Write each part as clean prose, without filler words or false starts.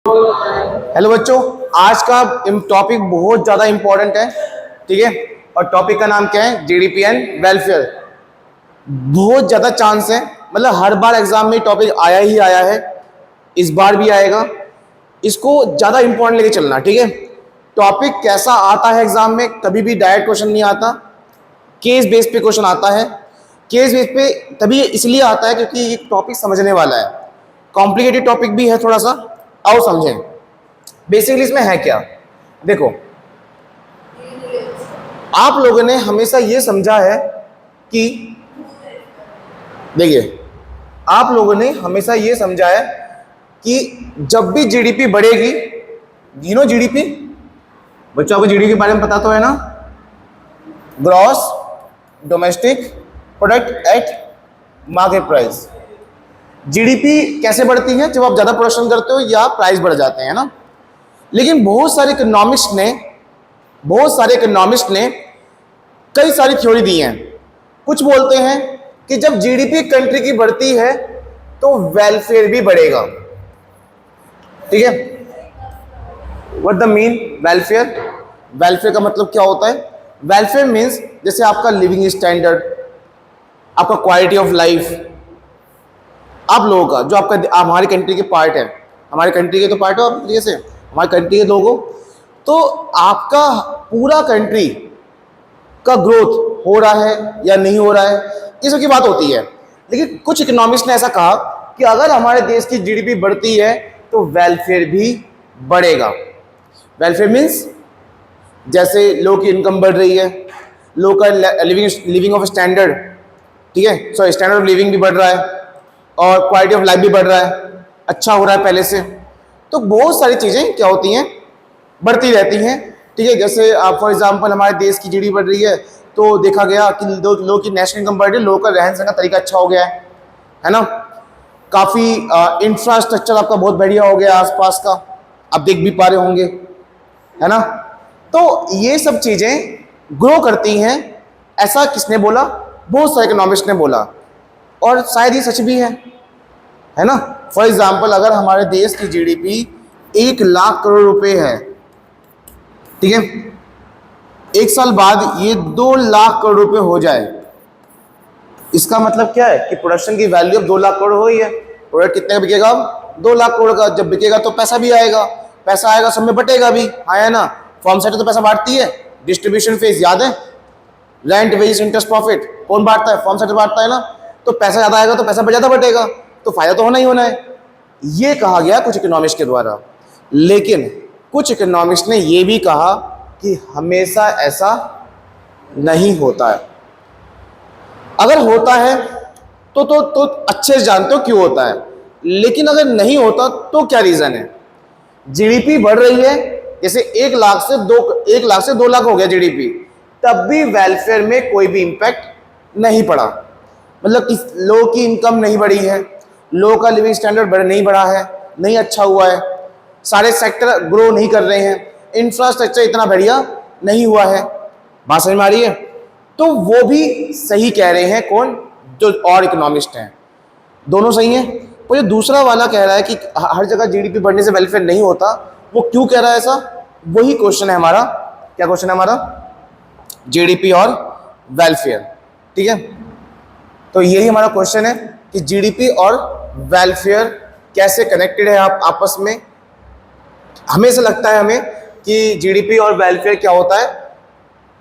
Hello बच्चों, आज का टॉपिक बहुत ज़्यादा इम्पोर्टेंट है। ठीक है, और टॉपिक का नाम क्या है? GDP and welfare. बहुत ज़्यादा चांस है, मतलब हर बार एग्जाम में टॉपिक आया ही आया है, इस बार भी आएगा। इसको ज़्यादा इम्पोर्टेंट लेके चलना। ठीक है, टॉपिक कैसा आता है एग्जाम में? कभी भी डायरेक्ट क्वेश्चन नहीं आता, केस बेस पे क्वेश्चन आता है। केस बेस पे तभी इसलिए आता है क्योंकि ये टॉपिक समझने वाला है। कॉम्प्लिकेटेड टॉपिक भी है थोड़ा सा, आओ समझें। बेसिकली इसमें है क्या, देखो, आप लोगों ने हमेशा ये समझा है कि, देखिए, आप लोगों ने हमेशा ये समझा है कि जब भी जीडीपी बढ़ेगी, जीडीपी, बच्चों आपको जीडीपी के बारे में पता तो है ना? Gross domestic product at market price. GDP कैसे बढ़ती है? जब आप ज्यादा प्रोडक्शन करते हो या प्राइस बढ़ जाते हैं ना। लेकिन बहुत सारे इकोनॉमिस्ट ने कई सारी थ्योरी दी हैं। कुछ बोलते हैं कि जब जीडीपी कंट्री की बढ़ती है तो वेलफेयर भी बढ़ेगा। ठीक है, what the mean welfare? Welfare का मतलब क्या होता है? वेलफेयर मीन्स जैसे आपका लिविंग स्टैंडर्ड, आपका क्वालिटी ऑफ लाइफ, आप लोगों का जो आपका हमारी कंट्री के पार्ट है, हमारे कंट्री के तो पार्ट हो आप जैसे हमारी कंट्री के लोगों, तो आपका पूरा कंट्री का ग्रोथ हो रहा है या नहीं हो रहा है, इस की बात होती है। लेकिन कुछ इकोनॉमिस्ट ने ऐसा कहा कि अगर हमारे देश की जीडीपी बढ़ती है तो वेलफेयर भी बढ़ेगा। वेलफेयर मीन्स जैसे लोगों की इनकम बढ़ रही है, लोगों का लिविंग ऑफ स्टैंडर्ड, ठीक है, सो स्टैंडर्ड ऑफ लिविंग भी बढ़ रहा है और क्वालिटी ऑफ लाइफ भी बढ़ रहा है, अच्छा हो रहा है पहले से। तो बहुत सारी चीज़ें क्या होती हैं, बढ़ती रहती हैं। ठीक है, जैसे आप फॉर एग्जांपल हमारे देश की जीडीपी बढ़ रही है तो देखा गया कि लोगों की नेशनल इनकम बढ़ रही है, लोगों का रहन सहन का तरीका अच्छा हो गया है ना। काफ़ी इंफ्रास्ट्रक्चर आपका बहुत बढ़िया हो गया आसपास का, आप देख भी पा रहे होंगे, है ना। तो ये सब चीज़ें ग्रो करती हैं। ऐसा किसने बोला? बहुत सारे इकोनॉमिस्ट ने बोला, और शायद ये सच भी है ना। फॉर एग्जाम्पल अगर हमारे देश की जीडीपी 1 लाख करोड़ रुपए है, ठीक है, एक साल बाद ये 2 लाख करोड़ रुपए हो जाए, इसका मतलब क्या है कि प्रोडक्शन की वैल्यू अब 2 लाख करोड़ हो गई है। प्रोडक्ट कितने का बिकेगा? अब 2 लाख करोड़ का। जब बिकेगा तो पैसा भी आएगा, पैसा आएगा सब में बटेगा भी, है ना। फॉर्म सेट तो पैसा बांटती है, डिस्ट्रीब्यूशन फेज याद है, रेंट वेजेस इंटरेस्ट प्रॉफिट कौन बांटता है? फॉर्म सेट बांटता है ना। तो पैसा ज्यादा आएगा तो पैसा ज्यादा बटेगा, तो फायदा तो होना ही होना है। ये कहा गया कुछ इकोनॉमिस्ट के द्वारा। लेकिन कुछ इकोनॉमिस्ट ने यह भी कहा कि हमेशा ऐसा नहीं होता है। अगर होता है तो अच्छे से जानते हो क्यों होता है, लेकिन अगर नहीं होता तो क्या रीजन है? जीडीपी बढ़ रही है, जैसे 1 लाख से 2 लाख हो गया जीडीपी, तब भी वेलफेयर में कोई भी इंपैक्ट नहीं पड़ा। मतलब लोगों की इनकम नहीं बढ़ी है, लोगों का लिविंग स्टैंडर्ड नहीं बढ़ा है, नहीं अच्छा हुआ है, सारे सेक्टर ग्रो नहीं कर रहे हैं, इंफ्रास्ट्रक्चर इतना बढ़िया नहीं हुआ है। बात समझ में आ रही है? तो वो भी सही कह रहे हैं। कौन? जो और इकोनॉमिस्ट हैं, दोनों सही हैं। पर जो दूसरा वाला कह रहा है कि हर जगह जीडीपी बढ़ने से वेलफेयर नहीं होता, वो क्यों कह रहा है ऐसा? वही क्वेश्चन है हमारा। क्या क्वेश्चन है हमारा? जीडीपी और वेलफेयर। ठीक है, तो यही हमारा क्वेश्चन है कि जीडीपी और वेलफेयर कैसे कनेक्टेड है आपस में। हमेशा लगता है हमें कि जीडीपी और वेलफेयर क्या होता है,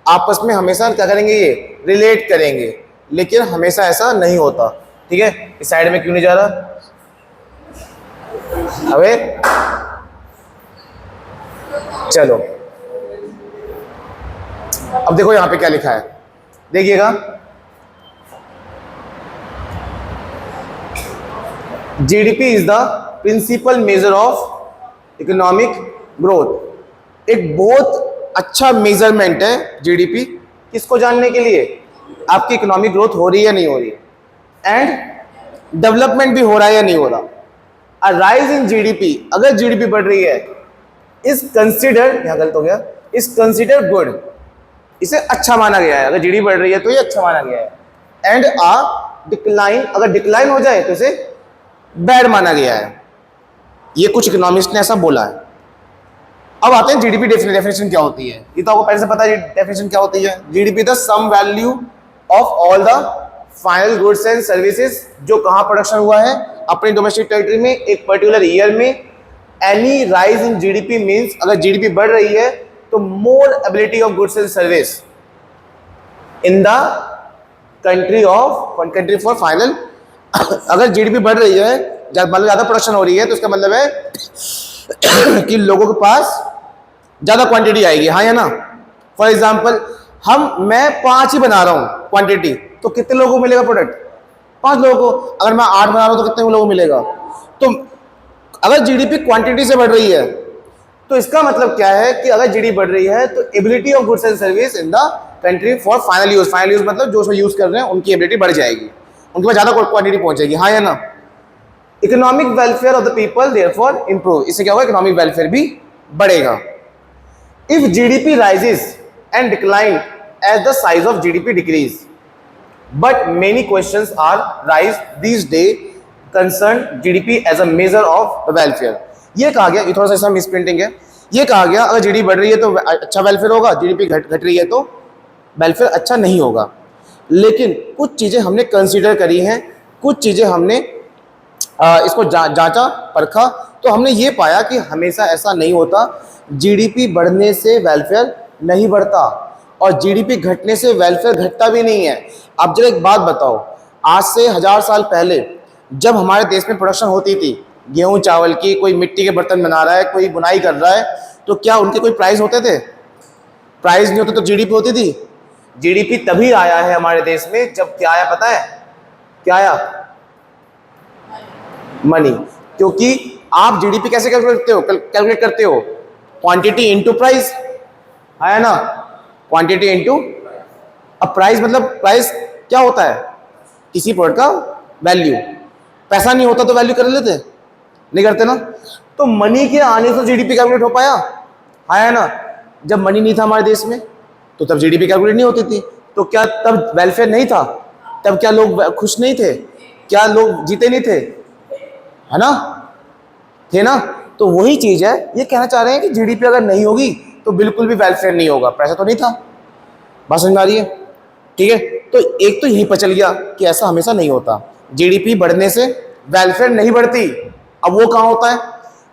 आपस में हमेशा क्या करेंगे, ये रिलेट करेंगे, लेकिन हमेशा ऐसा नहीं होता। ठीक है, इस साइड में क्यों नहीं जा रहा? अबे चलो, अब देखो यहां पे क्या लिखा है, देखिएगा। GDP is the principal measure of economic growth. एक बहुत अच्छा मेजरमेंट है जीडीपी, किसको जानने के लिए? आपकी इकोनॉमिक ग्रोथ हो रही है या नहीं हो रही है, एंड डेवलपमेंट भी हो रहा है या नहीं हो रहा। अ राइज इन जीडीपी, अगर जीडीपी बढ़ रही है, इज कंसिडर्ड, यहां गलत हो गया, इज कंसिडर गुड, इसे अच्छा माना गया है। अगर जीडीपी बढ़ रही है तो ये अच्छा माना गया है। एंड आ डिक्लाइन, अगर डिक्लाइन हो जाए तो इसे बैड माना गया है। ये कुछ इकोनॉमिस्ट ने ऐसा बोला है। अब आते हैं जीडीपी डेफिनेशन क्या होती है। ये तो आपको पहले से पता है डेफिनेशन क्या होती है। GDP the sum value of all the final goods and services, जो कहाँ प्रोडक्शन हुआ है अपने डोमेस्टिक टेरिटरी में एक पर्टिकुलर ईयर में। Any rise in GDP means अगर जीडीपी बढ़ रही है तो मोर ability of goods and service in the country for final. अगर जीडीपी बढ़ रही है, मतलब ज्यादा प्रोडक्शन हो रही है, तो इसका मतलब है कि लोगों के पास ज्यादा क्वांटिटी आएगी, हाँ या ना। फॉर एग्जांपल मैं 5 ही बना रहा हूं क्वांटिटी, तो कितने लोगों को मिलेगा प्रोडक्ट? 5 लोगों को। अगर मैं 8 बना रहा हूं तो कितने लोगों को मिलेगा? तो अगर जीडीपी क्वांटिटी से बढ़ रही है तो इसका मतलब क्या है कि अगर जीडीपी बढ़ रही है तो ability of goods and service in the country for final use मतलब जो यूज कर रहे हैं उनकी एबिलिटी बढ़ जाएगी, उनके पास ज्यादा क्वांटिटी पहुंचेगी, हाँ या ना। Economic welfare of the people therefore improve, इससे क्या होगा? इकोनॉमिक वेलफेयर भी बढ़ेगा। If GDP rises and decline as the size of GDP decrease, but many questions are raise this day concern GDP as a measure of the welfare. ये कहा गया, ये थोड़ा सा इसमें मिसप्रिंटिंग है। ये कहा गया अगर जीडीपी बढ़ रही है तो अच्छा वेलफेयर होगा, जीडीपी घट रही है तो वेलफेयर अच्छा नहीं होगा। लेकिन कुछ चीजें हमने कंसीडर करी हैं, कुछ चीजें हमने इसको जांचा परखा, तो हमने ये पाया कि हमेशा ऐसा नहीं होता। जीडीपी बढ़ने से वेलफेयर नहीं बढ़ता और जीडीपी घटने से वेलफेयर घटता भी नहीं है। अब जरा एक बात बताओ, आज से 1000 साल पहले जब हमारे देश में प्रोडक्शन होती थी गेहूं चावल की, कोई मिट्टी के बर्तन बना रहा है, कोई बुनाई कर रहा है, तो क्या उनके कोई प्राइस होते थे? प्राइस नहीं होते तो जीडीपी होती थी। जीडीपी तभी आया है हमारे देश में जब क्या आया पता है? क्या आया? मनी। क्योंकि आप जीडीपी कैसे कैलकुलेट करते हो? क्वांटिटी इनटू प्राइस, है ना। क्वांटिटी इनटू, अब प्राइस मतलब प्राइस क्या होता है? किसी प्रोडक्ट का वैल्यू। पैसा नहीं होता तो वैल्यू कर लेते? नहीं करते ना। तो मनी के आने से जीडीपी कैलकुलेट हो पाया, है ना। जब मनी नहीं था हमारे देश में तो तब जीडीपी कैलकुलेट नहीं होती थी। तो क्या तब वेलफेयर नहीं था? तब क्या लोग खुश नहीं थे? क्या लोग जीते नहीं थे? है ना, थे ना। तो वही चीज है, ये कहना चाह रहे हैं कि जीडीपी अगर नहीं होगी तो बिल्कुल भी वेलफेयर नहीं होगा, पैसा तो नहीं था। बात समझ में आ रही है? ठीक है। तो एक तो यही पता चल गया कि ऐसा हमेशा नहीं होता, जीडीपी बढ़ने से वेलफेयर नहीं बढ़ती। अब वो कहां होता है?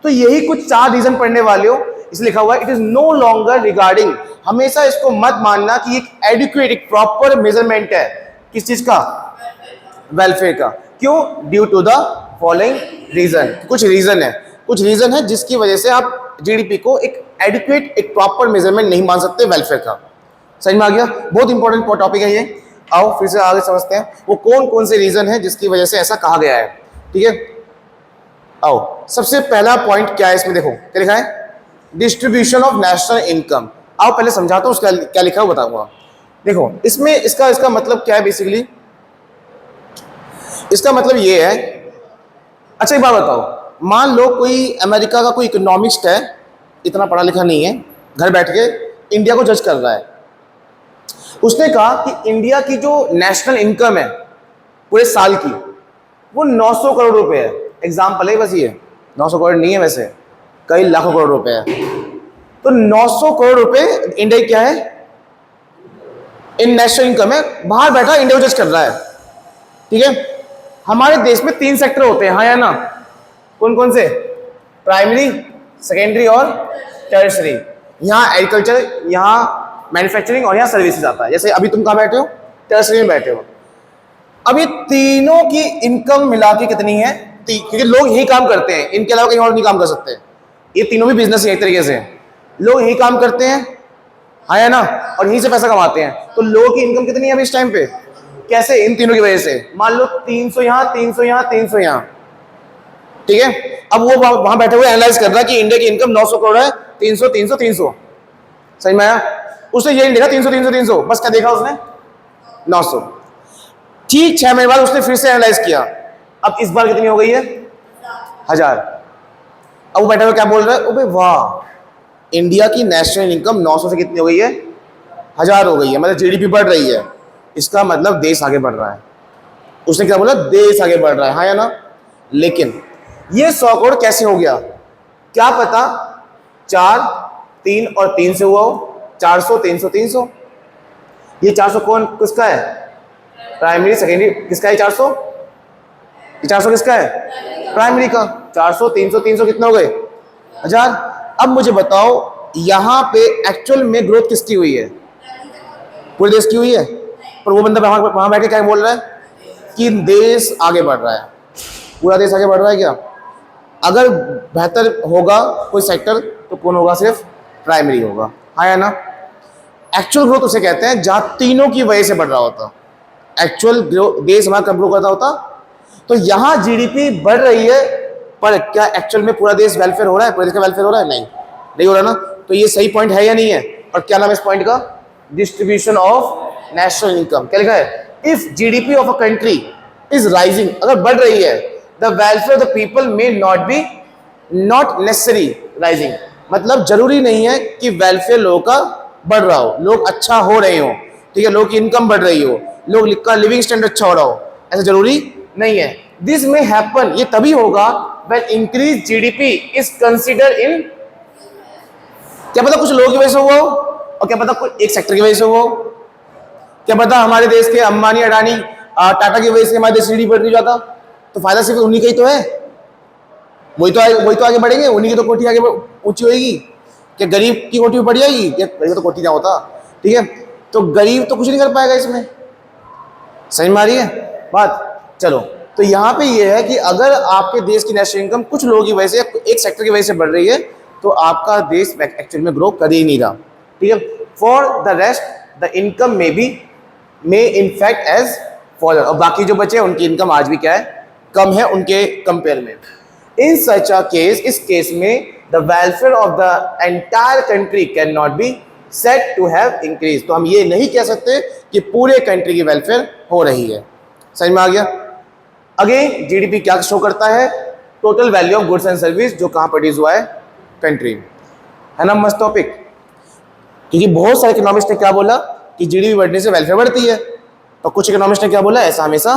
तो यही कुछ 4 रीजन पढ़ने वाले हो, इसलिए लिखा हुआ है it is no longer regarding. हमेशा इसको मत मानना कि एक एडिक्वेट, एक प्रॉपर मेजरमेंट है किस चीज का? वेलफेयर का। क्यों? Due to the following reason. कुछ रीजन है जिसकी वजह से आप जीडीपी को एक एडिक्वेट, एक प्रॉपर मेजरमेंट नहीं मान सकते वेलफेयर का। समझ में आ गया? बहुत इंपॉर्टेंट टॉपिक है ये। आओ फिर से आगे समझते हैं वो कौन कौन से रीजन है जिसकी वजह से ऐसा कहा गया है। ठीक है, आओ सबसे पहला पॉइंट क्या है इसमें, देखो क्या लिखा है? Distribution of national income. आओ पहले समझाता हूँ उसका क्या लिखा है बताऊंगा। देखो इसमें इसका मतलब क्या है बेसिकली? इसका मतलब ये है, अच्छा एक बात बताओ, मान लो कोई अमेरिका का कोई इकोनॉमिस्ट है, इतना पढ़ा लिखा नहीं है, घर बैठ के इंडिया को जज कर रहा है। उसने कहा कि इंडिया की जो नेशनल इनकम है पूरे साल की वो 900 करोड़ रुपए है। एग्जाम्पल है बस, ये 900 करोड़ नहीं है, वैसे कई लाखों करोड़ रुपए है। तो 900 करोड़ रुपए इंडिया क्या है? इन नेशनल इनकम है। बाहर बैठा इंडिया को जज कर रहा है। ठीक है, हमारे देश में 3 सेक्टर होते हैं, हाँ या ना? कौन कौन से? प्राइमरी, सेकेंडरी और टर्शरी। यहाँ एग्रीकल्चर, यहाँ मैन्युफैक्चरिंग और यहाँ सर्विसेज आता है। जैसे अभी तुम कहाँ बैठे हो? टर्शरी में बैठे हो। अब ये तीनों की इनकम मिला के कितनी है? क्योंकि लोग यही काम करते हैं, इनके अलावा कहीं और नहीं काम कर सकते। ये तीनों भी बिजनेस है एक तरीके से, लोग यही काम करते हैं, हाँ या ना, और यहीं से पैसा कमाते हैं। तो लोगों की इनकम कितनी है अभी इस टाइम पे? कैसे? इन तीनों की वजह से। मान लो 300 यहाँ, 300 यहाँ, 300 यहाँ। ठीक है, अब वो वहां बैठे हुए एनालाइज कर रहा है कि इंडिया की इनकम 900 करोड़ है, 300 300 300। सही में आया? उसने ये नहीं देखा 300 300 300, बस क्या देखा उसने? 900। ठीक 6 महीने बाद उसने फिर से एनालाइज किया, अब इस बार कितनी हो गई है? 1000। अब वो बैठे हुए क्या बोल रहा है? अबे वाह, इंडिया की नेशनल इनकम 900 से कितनी हो गई है? 1000 हो गई है, मतलब जीडीपी बढ़ रही है। इसका मतलब देश आगे बढ़ रहा है। उसने क्या बोला? देश आगे बढ़ रहा है, हाँ या ना? लेकिन ये 100 करोड़ कैसे हो गया? क्या पता 4, 3 और 3 से हुआ हो, 400, 300, 300। ये 400 कौन किसका है? प्राइमरी, सेकेंडरी किसका है? 400, ये 400 किसका है? प्राइमरी का। 400, 300, 300 कितना हो गए? 1000। अब मुझे बताओ यहां पे एक्चुअल में ग्रोथ किसकी हुई है? पूरे देश की हुई है। पर वो बंदा वहां बैठ के क्या बोल रहा है कि देश आगे बढ़ रहा है। पूरा देश आगे बढ़ रहा है क्या? अगर बेहतर होगा कोई सेक्टर तो कौन होगा? सिर्फ प्राइमरी होगा। हाँ या ना? एक्चुअल ग्रोथ उसे कहते हैं जहां तीनों की वजह से बढ़ रहा होता। एक्चुअल देश हमारा कब ग्रो करता होता? तो यहां जीडीपी बढ़ रही है, पर क्या एक्चुअल में पूरा देश वेलफेयर हो रहा है? पूरे देश का वेलफेयर हो रहा है? नहीं हो रहा ना। तो ये सही पॉइंट है या नहीं है? और क्या नाम है इस पॉइंट का? Distribution of national income. क्या लिखा है? If GDP of a country is rising, अगर बढ़ रही है, the welfare of the people may not necessary rising. मतलब जरूरी नहीं है कि वेलफेयर लोगों का बढ़ रहा हो, लोग अच्छा हो रहे हो, ठीक है, लोग की इनकम बढ़ रही हो, लोग का लिविंग स्टैंडर्ड अच्छा हो रहा हो, ऐसा जरूरी नहीं है। दिस में हैपन, ये तभी होगा when increase GDP is consider इन, क्या पता कुछ लोगों की वजह से हुआ हो, और क्या पता कुछ एक सेक्टर की वजह से हुआ हो, क्या पता हमारे देश के अंबानी, अडानी, टाटा की वजह से हमारे देश जीडीपी बढ़ नहीं जाता। तो फायदा सिर्फ उन्हीं का ही तो है, वही तो आगे बढ़ेंगे, उन्हीं की तो कोठी आगे ऊंची होगी। क्या गरीब की कोठी बढ़ जाएगी? क्या गरीब तो कोठी ना होता, ठीक है। तो गरीब तो कुछ नहीं कर पाएगा इसमें। समझ में आ रही है बात? चलो, तो यहाँ पे ये है कि अगर आपके देश की नेशनल इनकम कुछ लोगों की वजह से, एक सेक्टर की वजह से बढ़ रही है, तो आपका देश एक्चुअल में ग्रो कर ही नहीं रहा, ठीक है। For the rest the income may in fact as follower, और बाकी जो बचे उनकी इनकम आज भी क्या है? कम है उनके कंपेयर में। इन सच अ केस, इस केस में the welfare of the entire country can not be set to have increase. तो हम ये नहीं कह सकते कि पूरे कंट्री की वेलफेयर हो रही है। समझ में आ गया? अगेन जीडीपी क्या शो करता है? Total value of goods and service जो कहां प्रोड्यूस हुआ है? कंट्री में, है ना? मस्त टॉपिक। क्योंकि बहुत सारे इकोनॉमिस्ट ने क्या बोला कि जीडीपी बढ़ने से वेलफेयर बढ़ती है, और कुछ इकोनॉमिस्ट ने क्या बोला? ऐसा हमेशा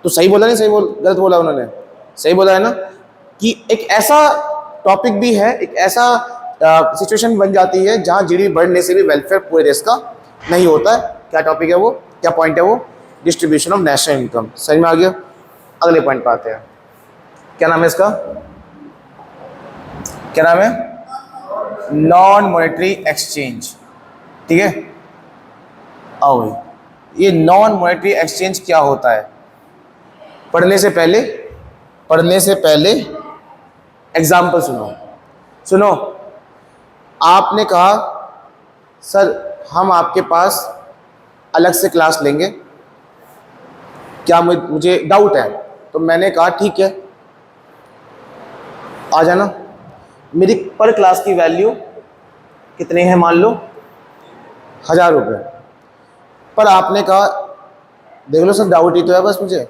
तो सही बोला नहीं, गलत बोला उन्होंने? सही बोला है ना, कि एक ऐसा टॉपिक भी है, एक ऐसा सिचुएशन बन जाती है जहां जीडीपी बढ़ने से भी वेलफेयर पूरे देश का नहीं होता है। क्या टॉपिक है वो? क्या पॉइंट है वो? Distribution of national income. समझ में आ गया? अगले पॉइंट पर आते हैं। क्या नाम है इसका? क्या नाम है? नॉन मॉनेटरी एक्सचेंज, ठीक है। आओ भाई, ये नॉन मॉनेटरी एक्सचेंज क्या होता है? पढ़ने से पहले एग्जाम्पल सुनो। आपने कहा सर हम आपके पास अलग से क्लास लेंगे, क्या मुझे डाउट है? तो मैंने कहा ठीक है आ जाना। मेरी पर क्लास की वैल्यू कितनी है? मान लो 1000 रुपये। पर आपने कहा देख लो सर डाउट ही तो है बस मुझे।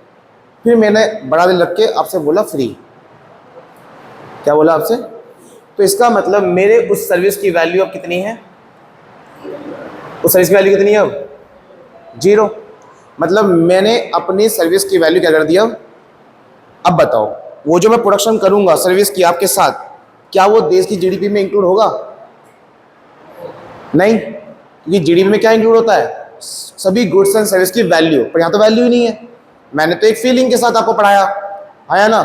फिर मैंने बड़ा दिल रख के आपसे बोला फ्री। क्या बोला आपसे? तो इसका मतलब मेरे उस सर्विस की वैल्यू अब कितनी है? उस सर्विस की वैल्यू कितनी है अब? 0। मतलब मैंने अपनी सर्विस की वैल्यू क्या कर दिया? अब बताओ वो जो मैं प्रोडक्शन करूंगा सर्विस की आपके साथ, क्या वो देश की जीडीपी में इंक्लूड होगा? नहीं, क्योंकि जीडीपी में क्या इंक्लूड होता है? सभी गुड्स एंड सर्विस की वैल्यू। पर यहाँ तो वैल्यू ही नहीं है। मैंने तो एक फीलिंग के साथ आपको पढ़ाया, आया ना?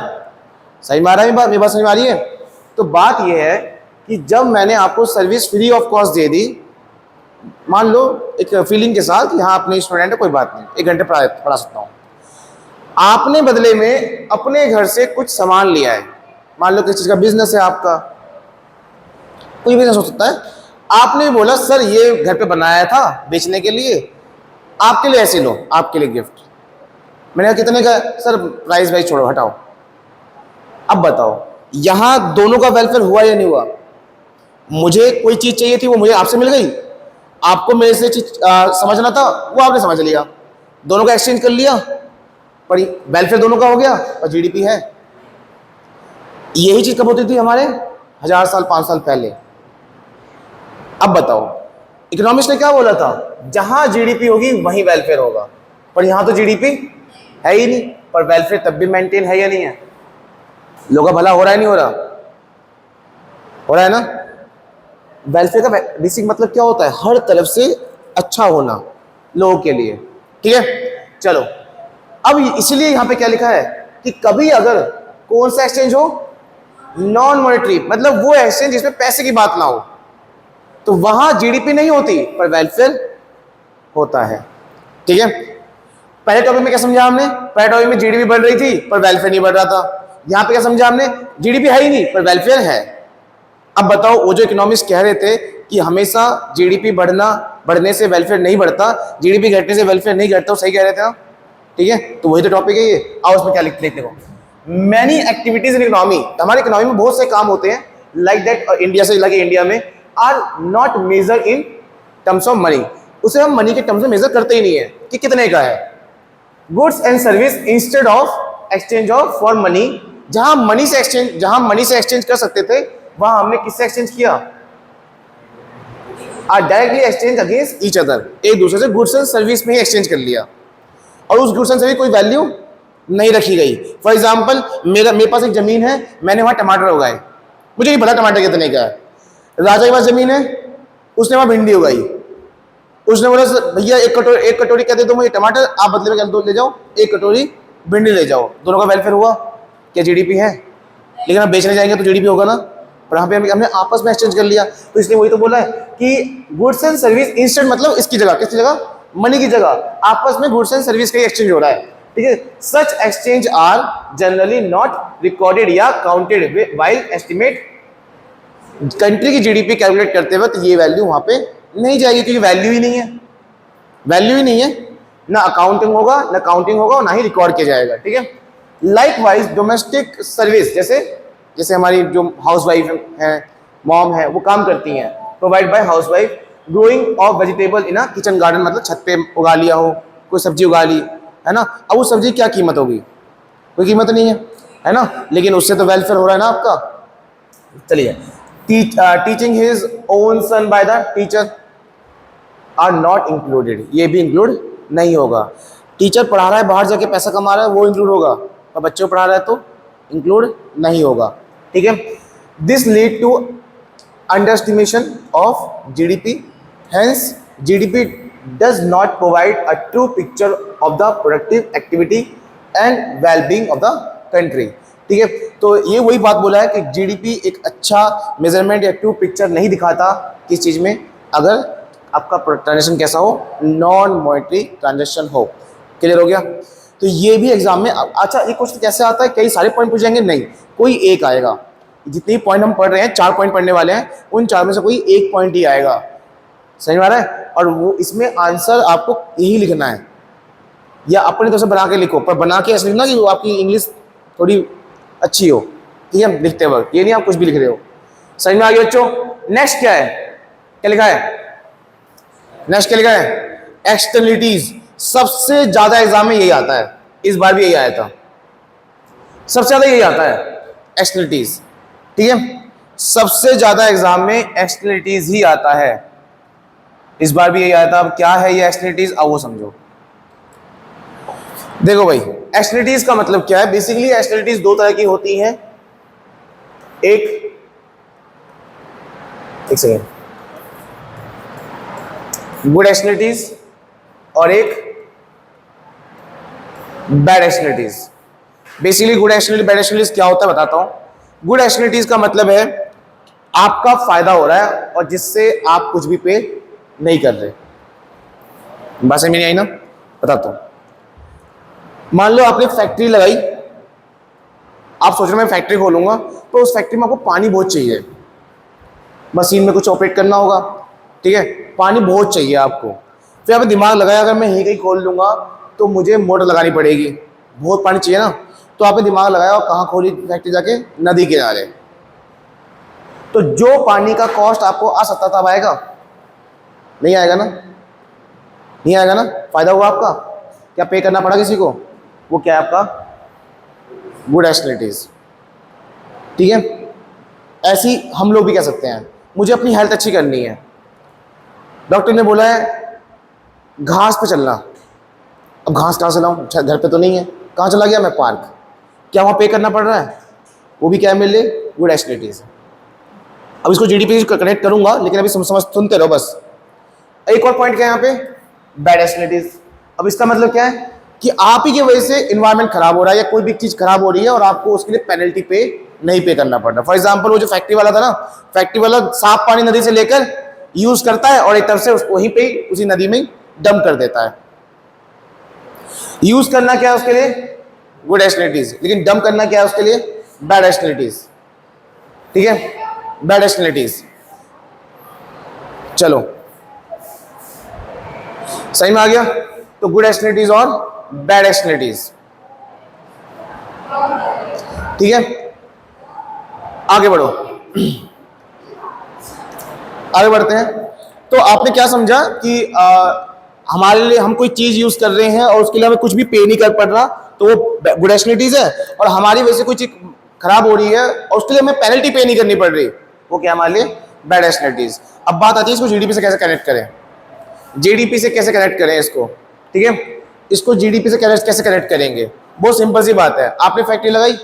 सही मारा है बात? मेरी बात समझ में आ रही है? तो बात यह है कि जब मैंने आपको सर्विस फ्री ऑफ कॉस्ट दे दी, मान लो एक फीलिंग के साथ कि हाँ अपने स्टूडेंट है कोई बात नहीं 1 घंटे पढ़ा सकता हूँ, आपने बदले में अपने घर से कुछ सामान लिया है। मान लो किस चीज़ का बिजनेस है आपका, कोई बिजनेस हो सकता है। आपने बोला सर ये घर पे बनाया था बेचने के लिए, आपके लिए ऐसे लो, आपके लिए गिफ्ट। मैंने कहा कितने का? सर प्राइस वाइज छोड़ो हटाओ। अब बताओ यहां दोनों का वेलफेयर हुआ या नहीं हुआ? मुझे कोई चीज चाहिए थी वो मुझे आपसे मिल गई, आपको मेरे से चीज समझना था वो आपने समझ लिया, दोनों का एक्सचेंज कर लिया, पर वेलफेयर दोनों का हो गया और जीडीपी है। यही चीज कब होती थी हमारे 1000 साल 5 साल पहले। अब बताओ इकोनॉमिस्ट ने क्या बोला था? जहां जीडीपी होगी वहीं वेलफेयर होगा। पर यहां तो जीडीपी है ही नहीं, पर वेलफेयर तब भी मेंटेन है या नहीं है? लोगों का भला हो रहा है नहीं हो रहा? हो रहा है ना? वेलफेयर का बेसिक मतलब क्या होता है? हर तरफ से अच्छा होना लोगों के लिए। ठीक है, चलो अब इसलिए यहां पे क्या लिखा है कि कभी अगर कौन सा एक्सचेंज हो, नॉन मॉनेटरी, मतलब वो एक्सचेंज जिसमें पैसे की बात ना हो, तो वहां जीडीपी नहीं होती पर वेलफेयर होता है। ठीक है, पहले टॉपिक में क्या समझा हमने? पहले टॉपिक में जीडीपी बढ़ रही थी पर वेलफेयर नहीं बढ़ रहा था। यहां पे क्या समझा हमने? जीडीपी है ही नहीं पर वेलफेयर है। अब बताओ, वो जो इकोनॉमिस्ट कह रहे थे कि हमेशा जीडीपी बढ़ने से वेलफेयर नहीं बढ़ता, जीडीपी घटने से वेलफेयर नहीं घटता, सही कह रहे थे ना? ठीक है, तो वही तो टॉपिक है ये। आओ उसमें क्या लिखते देखो, मैनी एक्टिविटीज इन इकोनॉमी, हमारे इकोनॉमी में बहुत से काम होते हैं लाइक दैट, इंडिया से लगे इंडिया में, are not major in terms of money, उसे हम मनी के टर्म्स में मेजर करते ही नहीं है कि कितने का है। Goods and service instead of exchange of for money, जहां मनी से एक्सचेंज कर सकते थे वहां हमने किससे एक्सचेंज किया? Are directly exchange against each other, एक दूसरे से गुड्स एंड सर्विस में ही एक्सचेंज कर लिया और उस गुड्स एंड सर्विस कोई वैल्यू नहीं रखी गई। फॉर एग्जाम्पल, मेरे पास एक जमीन है, मैंने वहां टमाटर उगाए, मुझे नहीं पता टमाटर कितने का है। राजा के पास जमीन है, उसने वहां भिंडी उगाई, उसने बोला भैया एक कटोरी क्या दे दो मुझे टमाटर, आप बदले में क्या दो ले जाओ, एक कटोरी भिंडी ले जाओ। दोनों का वेलफेयर हुआ? क्या जीडीपी है? लेकिन आप बेचने जाएंगे तो जीडीपी होगा ना, पर यहाँ पे हमने आपस में एक्सचेंज कर लिया। तो इसलिए वही तो बोला है कि गुड्स एंड सर्विस इंस्टेंट, मतलब इसकी जगह, किसकी जगह? मनी की जगह आपस में गुड्स एंड सर्विस का एक्सचेंज हो रहा है। ठीक है, such exchange are generally not recorded या काउंटेड वाइल एस्टिमेट, कंट्री की जीडीपी कैलकुलेट करते वक्त ये वैल्यू वहां पे नहीं जाएगी क्योंकि वैल्यू ही नहीं है, वैल्यू ही नहीं है, ना अकाउंटिंग होगा, ना काउंटिंग होगा और ना ही रिकॉर्ड किया जाएगा। ठीक है, लाइक वाइज डोमेस्टिक सर्विस, जैसे हमारी जो हाउस वाइफ है, मॉम है, वो काम करती हैं, provide by house wife, growing of vegetable in a kitchen garden, मतलब छत पे उगा लिया हो, कोई सब्जी उगा ली है ना, अब वो सब्जी क्या कीमत होगी? कोई कीमत नहीं है ना, लेकिन उससे तो वेलफेयर हो रहा है ना आपका। चलिए, teaching his own son by the teacher are not included, ये भी इंक्लूड नहीं होगा। टीचर पढ़ा रहा है, बाहर जाके पैसा कमा रहा है, वो इंक्लूड होगा, और बच्चों को पढ़ा रहा है तो इंक्लूड नहीं होगा। ठीक है, this lead to underestimation of GDP, hence GDP does not provide a true picture of the productive activity and wellbeing of the country. ठीक है, तो ये वही बात बोला है कि जीडीपी एक अच्छा मेजरमेंट या ट्रू पिक्चर नहीं दिखाता किस चीज़ में, अगर आपका ट्रांजेक्शन कैसा हो, नॉन मॉनेटरी ट्रांजेक्शन हो। क्लियर हो गया? तो ये भी एग्जाम में, अच्छा ये क्वेश्चन कैसे आता है, कई सारे पॉइंट पूछेंगे? नहीं, कोई एक आएगा। जितने पॉइंट हम पढ़ रहे हैं, 4 पॉइंट पढ़ने वाले हैं, उन 4 में से कोई एक पॉइंट ही आएगा। समझ में आ रहा है? और वो इसमें आंसर आपको यही लिखना है, या अपने तरफ से बना के लिखो, पर बना के ऐसे लिखना कि वो आपकी इंग्लिश थोड़ी अच्छी हो। ठीक है, लिखते वक्त ये नहीं आप कुछ भी लिख रहे हो। समझ में आ गया बच्चों? नेक्स्ट क्या है, क्या लिखा है? नेक्स्ट क्या लिखा है? एक्सटर्नलिटीज। सबसे ज्यादा एग्जाम में यही आता है, इस बार भी यही आया था, सबसे ज्यादा यही आता है एक्सटर्नलिटीज। ठीक है, सबसे ज्यादा एग्जाम में एक्सटर्नलिटीज ही आता है, इस बार भी यही आया था। अब क्या है ये एक्सटर्नलिटीज, अब वो समझो। देखो भाई, एक्सटर्नलिटीज का मतलब क्या है? बेसिकली एक्सटर्नलिटीज दो तरह की होती हैं, एक सेकेंड, गुड एक्सटर्नलिटीज और एक bad externalities. Basically good externalities, bad externalities क्या होता है बताता हूं। गुड एक्सटर्नलिटीज का मतलब है आपका फायदा हो रहा है और जिससे आप कुछ भी पे नहीं कर रहे। बात समझ में नहीं आई ना? बताता हूं। मान लो आपने फैक्ट्री लगाई, आप सोच रहे मैं फैक्ट्री खोलूंगा, तो उस फैक्ट्री में आपको पानी बहुत चाहिए, मशीन में कुछ ऑपरेट करना होगा, ठीक है, पानी बहुत चाहिए आपको। फिर आपने दिमाग लगाया अगर मैं यहीं कहीं खोल लूंगा तो मुझे मोटर लगानी पड़ेगी, बहुत पानी चाहिए ना, तो आपने दिमाग लगाया और कहाँ खोली फैक्ट्री? जाके नदी किनारे। तो जो पानी का कॉस्ट आपको आ सकता था, आएगा? नहीं आएगा ना, नहीं आएगा ना। फायदा हुआ आपका, क्या पे करना पड़ा किसी को? वो क्या है आपका? Good externalities. ठीक है, ऐसी हम लोग भी कह सकते हैं, मुझे अपनी हेल्थ अच्छी करनी है, डॉक्टर ने बोला है घास पे चलना, अब घास कहाँ से लाऊं? घर पे तो नहीं है, कहाँ चला गया मैं? पार्क। क्या वहां पे करना पड़ रहा है? वो भी क्या है मेरे लिए? Good externalities. अब इसको जीडीपी से कनेक्ट करूंगा, लेकिन अभी सुनते रहो बस। एक और पॉइंट क्या है यहाँ पे? Bad externalities. अब इसका मतलब क्या है कि आप ही की वजह से इन्वायरमेंट खराब हो रहा है या कोई भी चीज खराब हो रही है और आपको उसके लिए पेनल्टी पे नहीं पे करना पड़ रहा। फॉर एग्जाम्पल वो जो फैक्ट्री वाला था ना, फैक्ट्री वाला साफ पानी नदी से लेकर यूज करता है और एक तरफ से उसको वहीं पे उसी नदी में डंप कर देता है। यूज करना क्या है उसके लिए? गुड एक्सटर्नलिटीज, लेकिन डंप करना क्या है उसके लिए? Bad externalities. ठीक है, बैड एक्सटर्नलिटीज। चलो सही में आ गया। तो गुड एक्सटर्नलिटीज और बैड एक्सटर्नलिटीज। ठीक है, आगे बढ़ो। आगे बढ़ते हैं। तो आपने क्या समझा कि हमारे लिए हम कोई चीज यूज कर रहे हैं और उसके लिए हमें कुछ भी पे नहीं कर पड़ रहा, तो वो गुड एक्सटर्नलिटीज है। और हमारी वजह से कोई चीज खराब हो रही है और उसके लिए हमें पेनल्टी पे नहीं करनी पड़ रही, वो क्या हमारे लिए? Bad externalities. अब बात आती है इसको जीडीपी से कैसे कनेक्ट करें। जीडीपी से कैसे कनेक्ट करें इसको? ठीक है, इसको जीडीपी से कैसे कनेक्ट करेंगे? बहुत सिंपल सी बात है। आपने फैक्ट्री लगाई,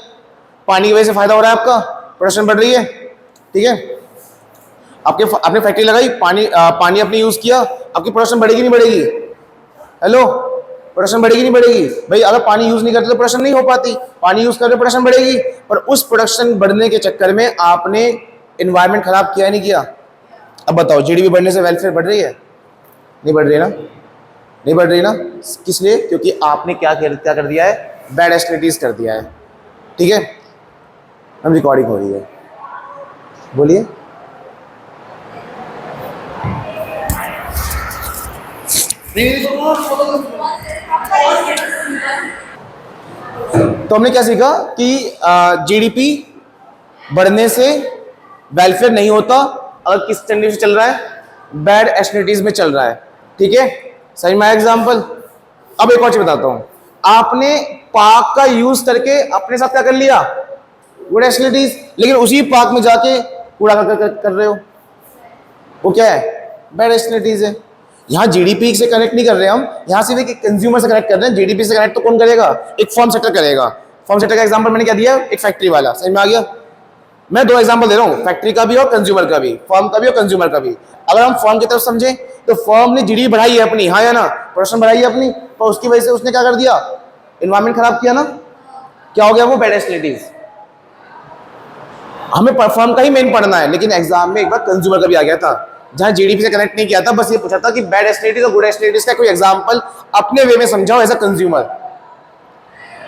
पानी की वजह से फायदा हो रहा है, आपका प्रोडक्शन बढ़ रही है। ठीक है, आपने फैक्ट्री लगाई, पानी अपने यूज किया, आपकी प्रोडक्शन बढ़ेगी नहीं बढ़ेगी? हेलो, प्रोडक्शन बढ़ेगी नहीं बढ़ेगी? भाई अगर पानी यूज नहीं करते तो प्रोडक्शन नहीं हो पाती, पानी यूज करते प्रोडक्शन बढ़ेगी। पर उस प्रोडक्शन बढ़ने के चक्कर में आपने एनवायरनमेंट खराब किया नहीं किया? अब बताओ, जीडीपी बढ़ने से वेलफेयर बढ़ रही है? नहीं बढ़ रही ना? नहीं बढ़ रही ना? किस लिए? क्योंकि आपने क्या कर दिया है? बैड एक्सटर्नलिटीज कर दिया है। ठीक है, हम रिकॉर्डिंग हो रही है, बोलिए। तो हमने क्या सीखा कि जीडीपी बढ़ने से वेलफेयर नहीं होता अगर किस कंडीशन से चल रहा है? बैड एक्सटर्नलिटीज में चल रहा है। ठीक है, सही में एग्जांपल। अब एक और चीज बताता हूं। आपने पार्क का यूज करके अपने साथ क्या कर लिया? Good externalities. लेकिन उसी पार्क में जाके कूड़ा कर रहे हो, वो क्या है? बैड एक्सटर्नलिटीज है। यहाँ जीडीपी से कनेक्ट नहीं कर रहे हम, यहाँ सिर्फ एक कंज्यूमर से कनेक्ट कर रहे हैं। जीडीपी से कनेक्ट तो कौन करेगा? एक फर्म सेक्टर करेगा। फर्म सेक्टर का एग्जांपल मैंने क्या दिया? एक फैक्ट्री वाला। समझ में आ गया? मैं दो एग्जांपल दे रहा हूँ, फैक्ट्री का भी और कंज्यूमर का भी, फर्म का भी और कंज्यूमर का भी। अगर हम फर्म की तरफ समझे तो फर्म ने जीडीपी बढ़ाई है अपनी, हाँ या ना? प्रोडक्शन बढ़ाई है अपनी, तो उसकी वजह से उसने क्या कर दिया? एनवायरमेंट खराब किया ना? क्या हो गया? वो बैड एक्सटर्नलिटीज। हमें फर्म का ही मेन पढ़ना है, लेकिन एग्जाम में एक बार कंज्यूमर का भी आ गया था, जहां जीडीपी से कनेक्ट नहीं किया था, बस ये पूछा था कि बैड एक्सटर्नलिटीज और गुड एक्सटर्नलिटीज का कोई एग्जांपल अपने वे में समझाओ एज अ कंज्यूमर।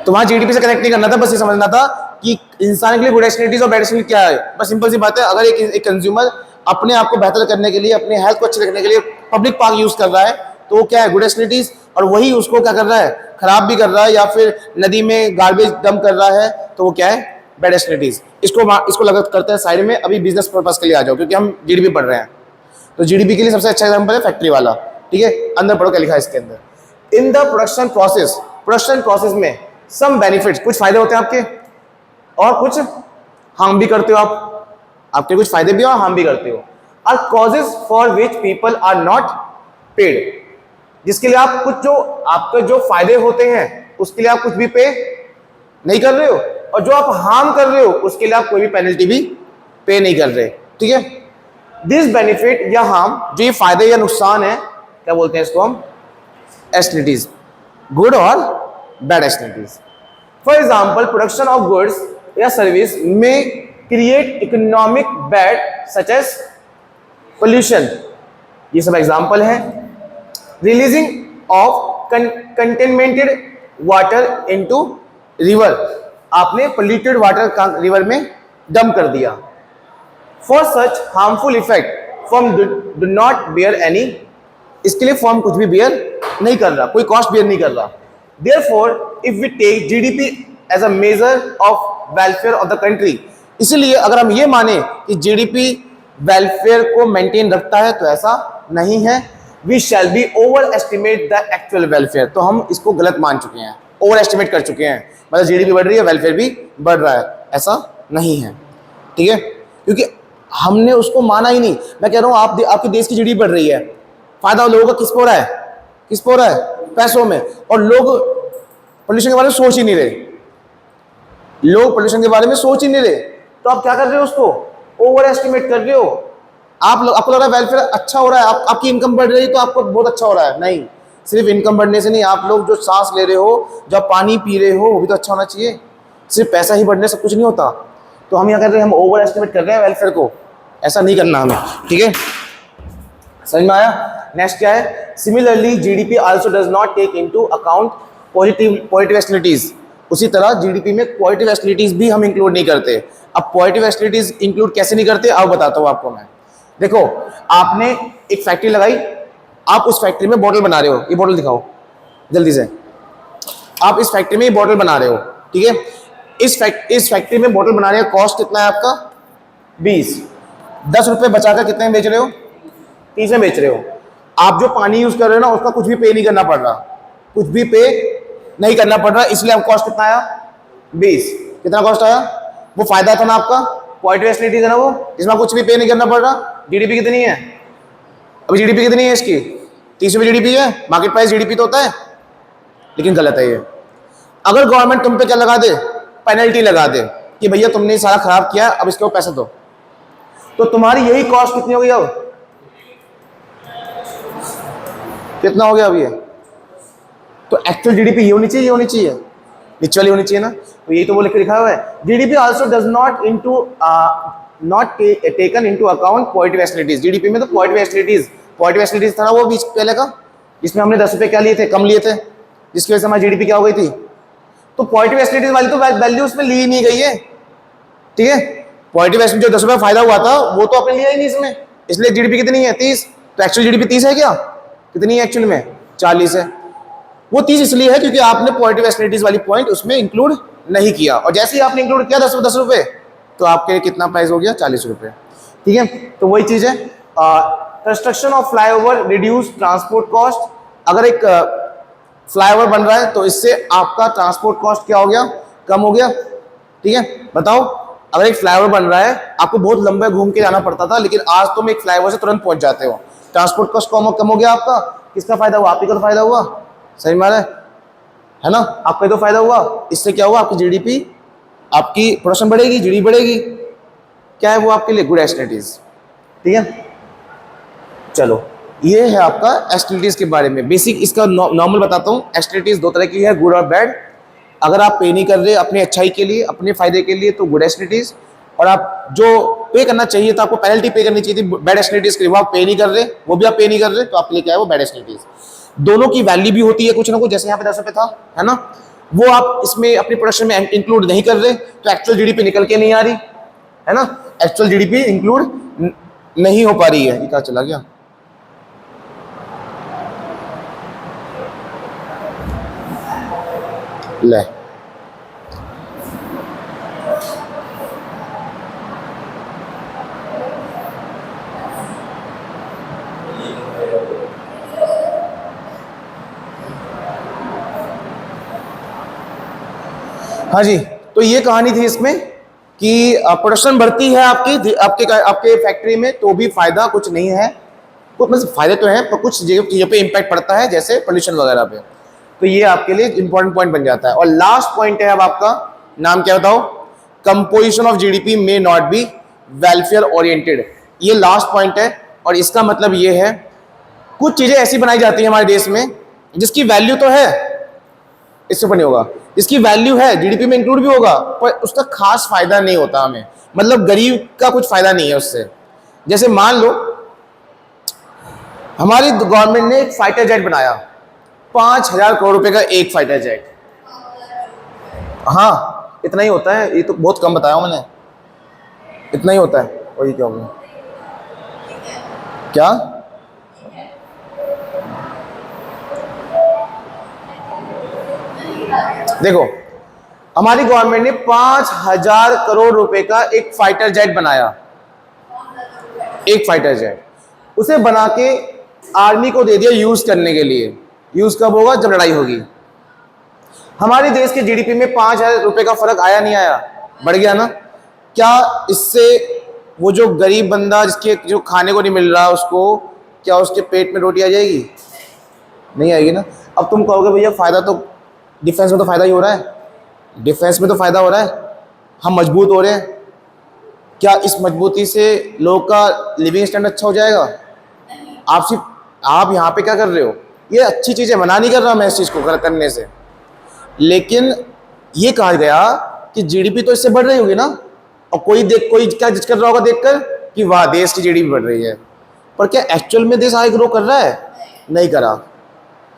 तो वहां जीडीपी से कनेक्ट नहीं करना था, बस ये समझना था कि इंसान के लिए गुड एक्सटर्नलिटीज और बैड एक्सटर्नलिटीज क्या है। बस सिंपल सी बात है। अगर एक कंज्यूमर अपने आप को बेहतर करने के लिए, अपने हेल्थ को अच्छे रखने के लिए पब्लिक पार्क यूज कर रहा है, तो वो क्या है? Good externalities. और वही उसको क्या कर रहा है? खराब भी कर रहा है, या फिर नदी में गार्बेज डंप कर रहा है, तो वो क्या है? Bad externalities. इसको लगत करते हैं साइड में। अभी बिजनेस पर्पस के लिए आ जाओ, क्योंकि हम जीडीपी पढ़ रहे हैं। तो जीडीपी के लिए सबसे अच्छा एग्जांपल है फैक्ट्री वाला। ठीक है, अंदर पढ़ो क्या लिखा है इसके अंदर। इन द प्रोडक्शन प्रोसेस में सम बेनिफिट्स, कुछ फायदे होते हैं आपके और कुछ हार्म भी करते हो आप। आपके कुछ फायदे भी और हार्म भी करते हो। Are causes for which people are not paid, जिसके लिए आप कुछ, जो आपके जो फायदे होते हैं उसके लिए आप कुछ भी पे नहीं कर रहे हो, और जो आप हार्म कर रहे हो उसके लिए आप कोई भी पेनल्टी भी पे नहीं कर रहे। ठीक है, दिस बेनिफिट या हार्म, जो ये फायदे या नुकसान है, क्या बोलते हैं इसको हम? एक्सटर्नलिटीज, गुड और bad externalities. For example, production of goods या सर्विस में create economic bad such as pollution, ये सब एग्जाम्पल है। Releasing of contaminated water into river, आपने पोल्यूटेड वाटर रिवर में डंप कर दिया। For such harmful effect firm do not bear any, इसके लिए फॉर्म कुछ भी बियर नहीं कर रहा, कोई कॉस्ट बियर नहीं कर रहा। Therefore if we take GDP as a measure of welfare of the country, इसलिए अगर हम ये माने कि जीडीपी वेलफेयर को मेंटेन रखता है, तो ऐसा नहीं है। We shall be over estimate the actual welfare, तो हम इसको गलत मान चुके हैं, ओवर एस्टिमेट कर चुके हैं। मतलब जीडीपी बढ़ रही है, वेलफेयर भी बढ़ रहा है, ऐसा नहीं है। ठीक है, क्योंकि हमने उसको माना ही नहीं। मैं कह रहा हूं आपके देश की जीडीपी बढ़ रही है, फायदा लोगों का किस पे हो रहा है? किस पे हो रहा है? पैसों में। और लोग पोल्यूशन के बारे में सोच ही नहीं रहे। लोग पोल्यूशन के बारे में सोच ही नहीं रहे, तो आप क्या कर रहे हो, उसको ओवर एस्टिमेट कर रहे हो। आपको लग रहा है वेलफेयर अच्छा हो रहा है, आपकी इनकम बढ़ रही है तो आपको बहुत अच्छा हो रहा है। नहीं, सिर्फ इनकम बढ़ने से नहीं, आप लोग जो सांस ले रहे हो, जो पानी पी रहे हो, वो भी तो अच्छा होना चाहिए। सिर्फ पैसा ही बढ़ने से कुछ नहीं होता। तो हम यहाँ कर रहे हैं, हम ओवर एस्टिमेट कर रहे हैं वेलफेयर को, ऐसा नहीं करना हमें, ठीक है, समझ में आया। नेक्स्ट क्या है, similarly GDP also does not take into account positive externalities. उसी तरह जीडीपी में पॉजिटिव एक्सटर्नलिटीज भी हम इंक्लूड नहीं करते। अब पॉजिटिव एक्सटर्नलिटीज इंक्लूड कैसे नहीं करते, अब बताता हूँ आपको मैं। देखो, आपने एक फैक्ट्री लगाई, आप उस फैक्ट्री में बॉटल बना रहे हो, ये बॉटल दिखाओ जल्दी से। आप इस फैक्ट्री में ये बॉटल बना रहे हो, ठीक है। इस फैक्ट्री में बॉटल बनाने का कॉस्ट कितना है आपका, 20। 10 रुपए बचाकर कितने में बेच रहे हो, 30 में बेच रहे हो। आप जो पानी यूज कर रहे हो ना, उसका कुछ भी पे नहीं करना पड़ रहा, कुछ भी पे नहीं करना पड़ रहा, इसलिए आपको कॉस्ट कितना आया, 20। कितना कॉस्ट आया, वो फायदा था ना आपका, पॉजिटिव एक्सटर्नलिटीज है ना वो, इसमें कुछ भी पे नहीं करना पड़ रहा। जीडीपी कितनी है अभी, जीडीपी कितनी है इसकी, 30 रुपये जीडीपी है, मार्केट प्राइस जीडीपी तो होता है, लेकिन गलत है ये। अगर गवर्नमेंट तुम पे क्या लगा दे, पेनल्टी लगा दे कि भैया तुमने सारा खराब किया, अब इसके ऊपर पैसा दो, तो तुम्हारी यही कॉस्ट कितनी हो गई, अब कितना हो गया अभी ये। तो एक्चुअल जीडीपी ये होनी चाहिए, ये होनी चाहिए, नीचे वाली होनी चाहिए ना। तो यही तो वो लिखा हुआ है, GDP also does not taken into account positive externalities. GDP में तो पॉजिटिव एक्सटर्नलिटीज था ना वो बीच पहले का, जिसमें हमने 10 रुपए क्या लिए थे, कम लिए थे, जिसकी वजह से हमारी जीडीपी क्या हो गई थी। तो पॉजिटिव एक्सटर्नलिटीज वाली तो वैल्यू उसमें ली नहीं गई है, ठीक है। पॉजिटिव एक्सटर्नलिटीज जो 10 रुपए फायदा हुआ था वो तो आपने लिया ही नहीं इसमें, इसलिए जीडीपी कितनी है, 30। तो एक्चुअल जीडीपी 30 है क्या, कितनी है एक्चुअल में, 40 है। वो 30 इसलिए है क्योंकि आपने पॉजिटिव एक्सटर्नलिटीज वाली पॉइंट उसमें इंक्लूड नहीं किया, और जैसे ही आपने इंक्लूड किया 10 रुपए, तो आपके कितना प्राइस हो गया, 40 रुपए, ठीक है। तो वही चीज है, construction of flyover reduce transport cost. अगर एक फ्लाईओवर बन रहा है तो इससे आपका ट्रांसपोर्ट कॉस्ट क्या हो गया, कम हो गया, ठीक है। बताओ, अगर एक फ्लाईओवर बन रहा है, आपको बहुत लंबे घूम के जाना पड़ता था, लेकिन आज तुम एक फ्लाईओवर से तुरंत पहुंच जाते हो, ट्रांसपोर्ट कॉस्ट कम हो गया आपका। किसका फायदा हुआ, आप ही का तो फायदा हुआ, सही माना है ना, आपका तो फायदा हुआ। इससे क्या हुआ, आपकी जीडीपी, आपकी प्रोडक्शन बढ़ेगी, जीडीपी बढ़ेगी, क्या है वो आपके लिए, गुड एक्सटर्नलिटीज, ठीक है। चलो, ये है आपका एक्सटर्नलिटीज के बारे में बेसिक, इसका नॉर्मल बताता हूँ। एक्सटर्नलिटीज दो तरह की है, गुड और बैड। अगर आप पे नहीं कर रहे अपनी अच्छाई के लिए, अपने फायदे के लिए, तो गुड एक्सटर्नलिटीज, और आप जो पे करना चाहिए तो आपको पेनल्टी पे करनी चाहिए थी बैड एक्सटर्नलिटीज के लिए, वो आप पे नहीं कर रहे, वो भी आप पे नहीं कर रहे, तो आपके लिए क्या है, वो बैड एक्सटर्नलिटीज। दोनों की वैल्यू भी होती है कुछ ना कुछ, जैसे यहाँ पे 10 रुपए था, है ना, वो आप इसमें अपनी प्रोडक्शन में इंक्लूड नहीं कर रहे, तो एक्चुअल जीडीपी निकल के नहीं आ रही, है ना, एक्चुअल जीडीपी इंक्लूड नहीं हो पा रही है। ये क्या चला गया, ले, हाँ जी। तो ये कहानी थी इसमें कि प्रोडक्शन बढ़ती है आपके फैक्ट्री में, तो भी फायदा कुछ नहीं है, कुछ मतलब फायदे तो हैं पर कुछ चीज़ों पे इम्पैक्ट पड़ता है, जैसे पोल्यूशन वगैरह पे। तो ये आपके लिए इंपॉर्टेंट पॉइंट बन जाता है। और लास्ट पॉइंट है अब आपका, नाम क्या बताओ, composition of GDP may not be welfare oriented. ये लास्ट पॉइंट है, और इसका मतलब ये है, कुछ चीजें ऐसी बनाई जाती है हमारे देश में जिसकी वैल्यू तो है, इससे ऊपर नहीं होगा, इसकी वैल्यू है, जीडीपी में इंक्लूड भी होगा, पर उसका खास फायदा नहीं होता हमें, मतलब गरीब का कुछ फायदा नहीं है उससे। जैसे मान लो हमारी गवर्नमेंट ने एक फाइटर जेट बनाया, 5,000 करोड़ रुपए का एक फाइटर जेट। हाँ, इतना ही होता है, ये तो बहुत कम बताया मैंने, इतना ही होता है। और ये क्या होगा, क्या देखो, हमारी गवर्नमेंट ने 5,000 करोड़ रुपए का एक फाइटर जेट बनाया, एक फाइटर जेट, उसे बना के आर्मी को दे दिया यूज करने के लिए। यूज कब होगा, जब लड़ाई होगी। हमारे देश के जीडीपी में 5,000 रुपए का फर्क आया नहीं आया, बढ़ गया ना। क्या इससे वो जो गरीब बंदा जिसके जो खाने को नहीं मिल रहा उसको, क्या उसके पेट में रोटी आ जाएगी, नहीं आएगी ना। अब तुम कहोगे भैया फायदा तो डिफेंस में तो फायदा ही हो रहा है, डिफेंस में तो फायदा हो रहा है, हम मजबूत हो रहे हैं, क्या इस मजबूती से लोगों का लिविंग स्टैंडर्ड अच्छा हो जाएगा? आप यहाँ पे क्या कर रहे हो? ये अच्छी चीज़ है, मना नहीं कर रहा मैं इस चीज़ को करने से, लेकिन ये कहा गया कि जीडीपी तो इससे बढ़ रही होगी ना, और कोई क्या जज कर रहा होगा देखकर कि वाह देश की जीडीपी बढ़ रही है, पर क्या एक्चुअल में देश आगे ग्रो कर रहा है? नहीं करा,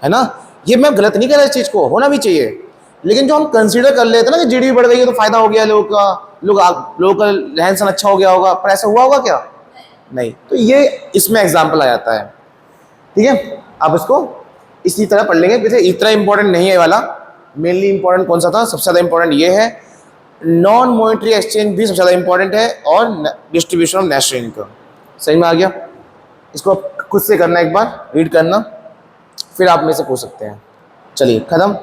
है ना? ये मैं गलत नहीं कर रहा, इस चीज़ को होना भी चाहिए, लेकिन जो हम कंसीडर कर लेते हैं ना कि जीडीपी बढ़ गई है तो फायदा हो गया लोगों का, लोगों का रहन सहन अच्छा हो गया होगा, पर ऐसा हुआ होगा क्या? नहीं। तो ये इसमें एग्जाम्पल आ जाता है, ठीक है? आप इसको इसी तरह पढ़ लेंगे, वैसे इतना इंपॉर्टेंट नहीं है ये वाला, मेनली इंपॉर्टेंट कौन सा था? सबसे ज़्यादा इंपॉर्टेंट ये है, नॉन मॉनेटरी एक्सचेंज भी सबसे ज़्यादा इंपॉर्टेंट है, और डिस्ट्रीब्यूशन ऑफ नेशनल इनकम। सही में आ गया? इसको खुद से करना, एक बार रीड करना, फिर आप मेरे से पूछ सकते हैं। चलिए, खत्म।